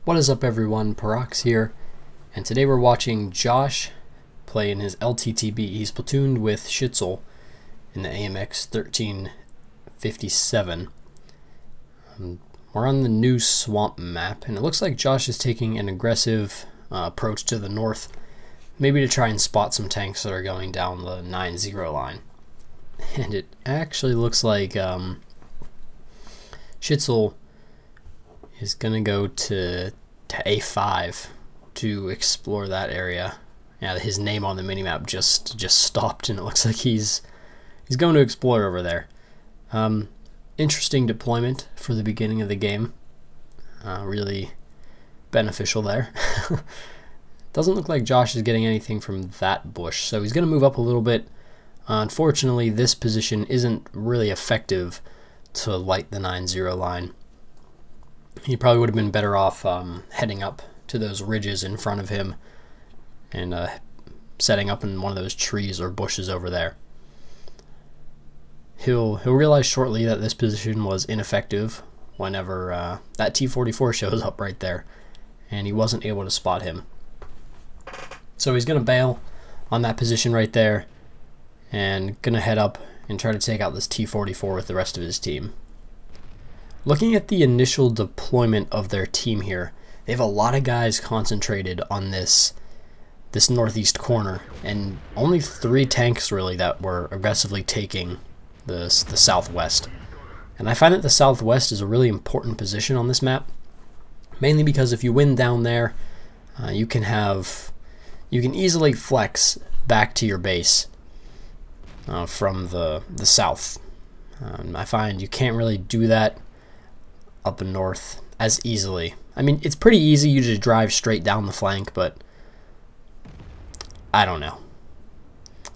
What is up everyone, Parax here, and today we're watching Josh play in his LTTB. He's platooned with Schitzel in the AMX 1357. We're on the new swamp map, and it looks like Josh is taking an aggressive approach to the north, maybe to try and spot some tanks that are going down the 9-0 line. And it actually looks like Schitzel is gonna go to A5 to explore that area. Yeah, his name on the minimap just stopped, and it looks like he's going to explore over there. Interesting deployment for the beginning of the game. Really beneficial there. Doesn't look like Josh is getting anything from that bush, so he's gonna move up a little bit. Unfortunately, this position isn't really effective to light the 9-0 line. He probably would have been better off heading up to those ridges in front of him and setting up in one of those trees or bushes over there. He'll realize shortly that this position was ineffective whenever that T-44 shows up right there, and he wasn't able to spot him. So he's going to bail on that position right there and going to head up and try to take out this T-44 with the rest of his team. Looking at the initial deployment of their team here, they have a lot of guys concentrated on this northeast corner, and only 3 tanks really that were aggressively taking the southwest. And I find that the southwest is a really important position on this map, mainly because if you win down there, you can easily flex back to your base from the south. I find you can't really do that up in north as easily. I mean, it's pretty easy you just drive straight down the flank, but I don't know.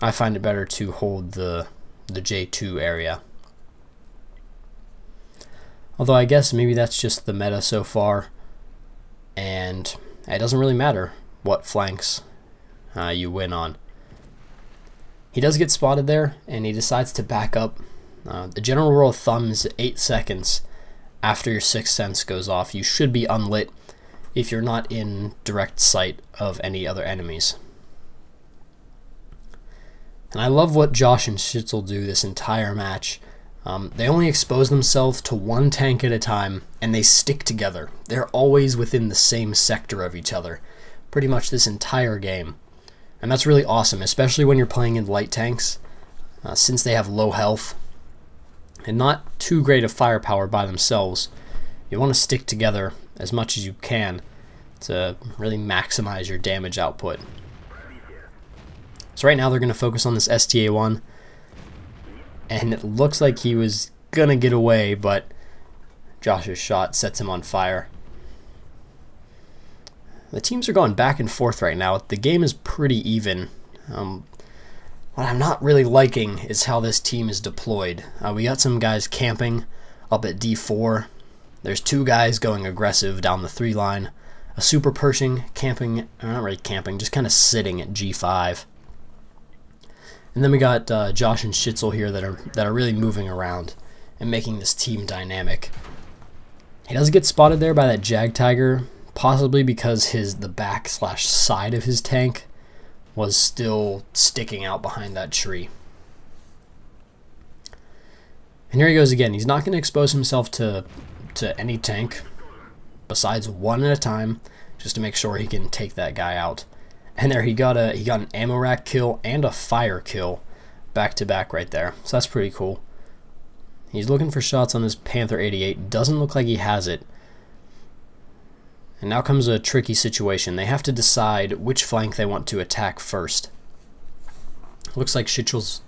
I find it better to hold the J2 area. Although I guess maybe that's just the meta so far, and it doesn't really matter what flanks you win on. He does get spotted there, and he decides to back up. The general rule of thumb is 8 seconds after your 6th sense goes off. You should be unlit if you're not in direct sight of any other enemies. And I love what Josh and Schitzel do this entire match. They only expose themselves to 1 tank at a time, and they stick together. They're always within the same sector of each other, pretty much this entire game. And that's really awesome, especially when you're playing in light tanks, since they have low health and not too great of firepower by themselves. You want to stick together as much as you can to really maximize your damage output. So right now they're going to focus on this STA-1, and it looks like he was going to get away, but Josh's shot sets him on fire. The teams are going back and forth right now. The game is pretty even. What I'm not really liking is how this team is deployed. We got some guys camping up at D4. There's 2 guys going aggressive down the 3 line. A super Pershing camping, not really camping, just kind of sitting at G5. And then we got Josh and Schitzel here that are really moving around and making this team dynamic. He does get spotted there by that Jag Tiger, possibly because the back/side of his tank was still sticking out behind that tree. And here he goes again. He's not going to expose himself to any tank besides 1 at a time, just to make sure he can take that guy out. And there he got an ammo rack kill and a fire kill back to back right there. So that's pretty cool. He's looking for shots on this Panther 88. Doesn't look like he has it. And now comes a tricky situation. They have to decide which flank they want to attack first. Looks like Schitzel.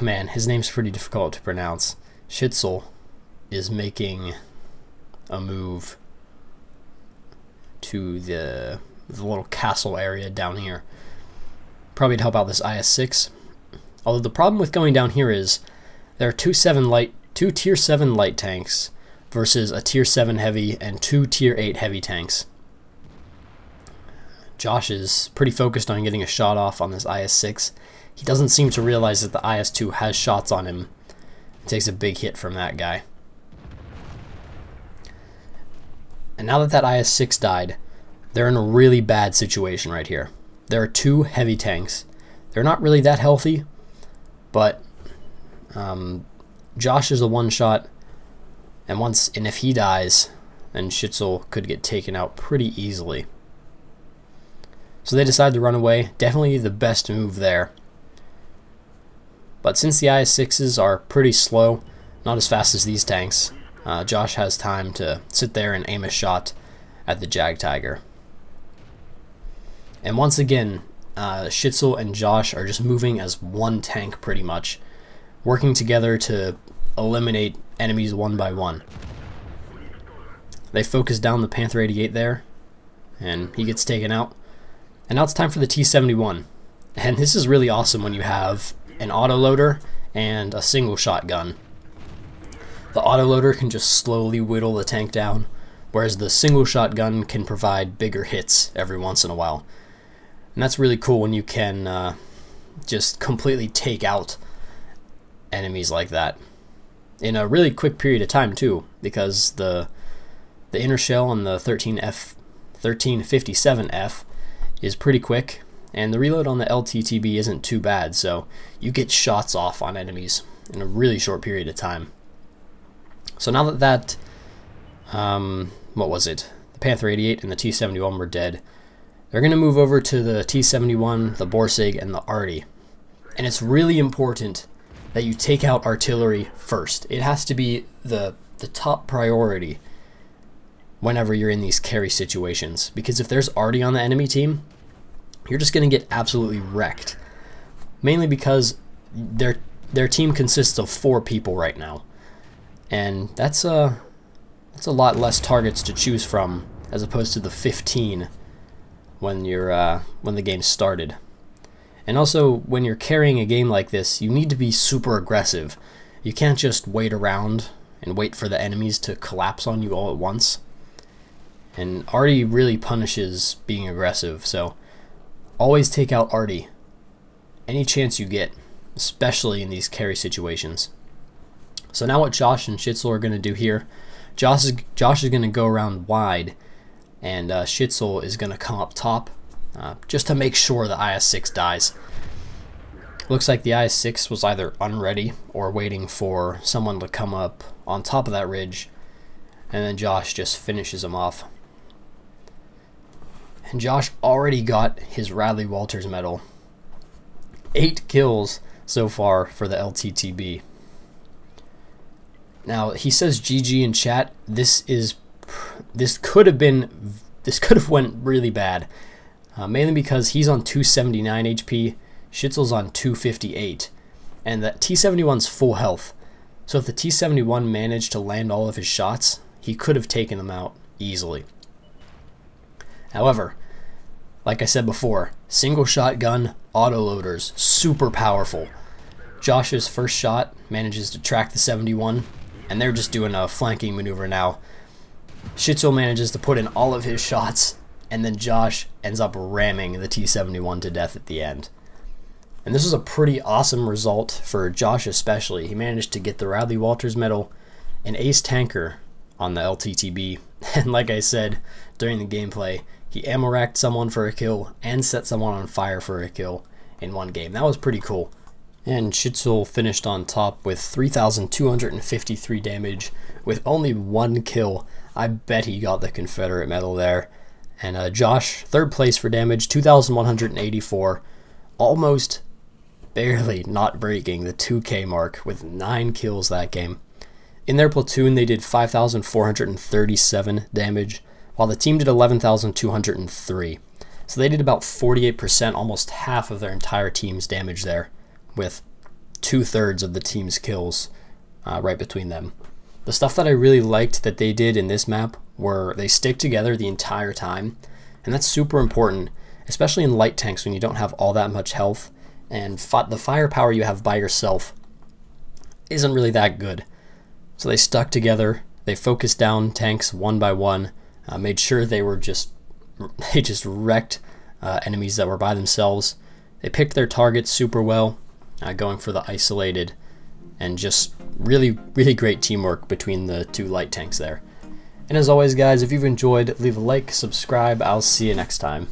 Man, his name's pretty difficult to pronounce. Schitzel is making a move to the little castle area down here, probably to help out this IS-6. Although the problem with going down here is there are 2 tier 7 light tanks versus a tier 7 heavy and 2 tier 8 heavy tanks. Josh is pretty focused on getting a shot off on this IS-6. He doesn't seem to realize that the IS-2 has shots on him. He takes a big hit from that guy. And now that that IS-6 died, they're in a really bad situation right here. There are two heavy tanks. They're not really that healthy, but Josh is a one-shot, and if he dies, then Schitzel could get taken out pretty easily. So they decide to run away. Definitely the best move there. But since the IS-6s are pretty slow, not as fast as these tanks, Josh has time to sit there and aim a shot at the Jag Tiger. And once again, Schitzel and Josh are just moving as one tank pretty much, working together to eliminate enemies one by one. They focus down the Panther 88 there, and he gets taken out. And now it's time for the T-71. And this is really awesome when you have an autoloader and a single shotgun. The autoloader can just slowly whittle the tank down, whereas the single shotgun can provide bigger hits every once in a while. And that's really cool when you can just completely take out enemies like that in a really quick period of time too, because the inner shell on the 1357F is pretty quick, and the reload on the LTTB isn't too bad, so you get shots off on enemies in a really short period of time. So now that what was it? The Panther 88 and the T-71 were dead, they're going to move over to the T-71, the Borsig, and the Arty. And it's really important that you take out artillery first. It has to be the top priority whenever you're in these carry situations, because if there's Arty on the enemy team, you're just going to get absolutely wrecked. Mainly because their team consists of 4 people right now, and that's a lot less targets to choose from as opposed to the 15 when the game started. And also, when you're carrying a game like this, you need to be super aggressive. You can't just wait around and wait for the enemies to collapse on you all at once. And Arty really punishes being aggressive, so always take out Arty any chance you get, especially in these carry situations. So now what Josh and Schitzel are going to do here, Josh is going to go around wide, and Schitzel is going to come up top just to make sure the IS-6 dies. Looks like the IS-6 was either unready or waiting for someone to come up on top of that ridge, and then Josh just finishes him off. And Josh already got his Radley Walters medal. 8 kills so far for the LTTB. Now he says GG in chat. This could have went really bad, mainly because he's on 279 HP, Schitzel's on 258, and that T-71's full health. So if the T-71 managed to land all of his shots, he could have taken them out easily. However, like I said before, single shotgun autoloaders, super powerful. Josh's first shot manages to track the 71, and they're just doing a flanking maneuver now. Schitzel manages to put in all of his shots, and then Josh ends up ramming the T-71 to death at the end. And this was a pretty awesome result for Josh especially. He managed to get the Radley Walters medal, an ace tanker on the LTTB, and like I said during the gameplay, he ammo racked someone for a kill and set someone on fire for a kill in one game. That was pretty cool. And Schitzel finished on top with 3,253 damage with only 1 kill. I bet he got the Confederate medal there. And Josh, 3rd place for damage, 2,184, almost barely not breaking the 2K mark with 9 kills that game. In their platoon, they did 5,437 damage, while the team did 11,203. So they did about 48%, almost half of their entire team's damage there, with 2/3 of the team's kills right between them. The stuff that I really liked that they did in this map were they stick together the entire time, and that's super important, especially in light tanks when you don't have all that much health, and the firepower you have by yourself isn't really that good. So they stuck together, they focused down tanks one by one, made sure they just wrecked enemies that were by themselves. They picked their targets super well, going for the isolated, and just really great teamwork between the 2 light tanks there. And as always, guys, if you've enjoyed, leave a like, subscribe. I'll see you next time.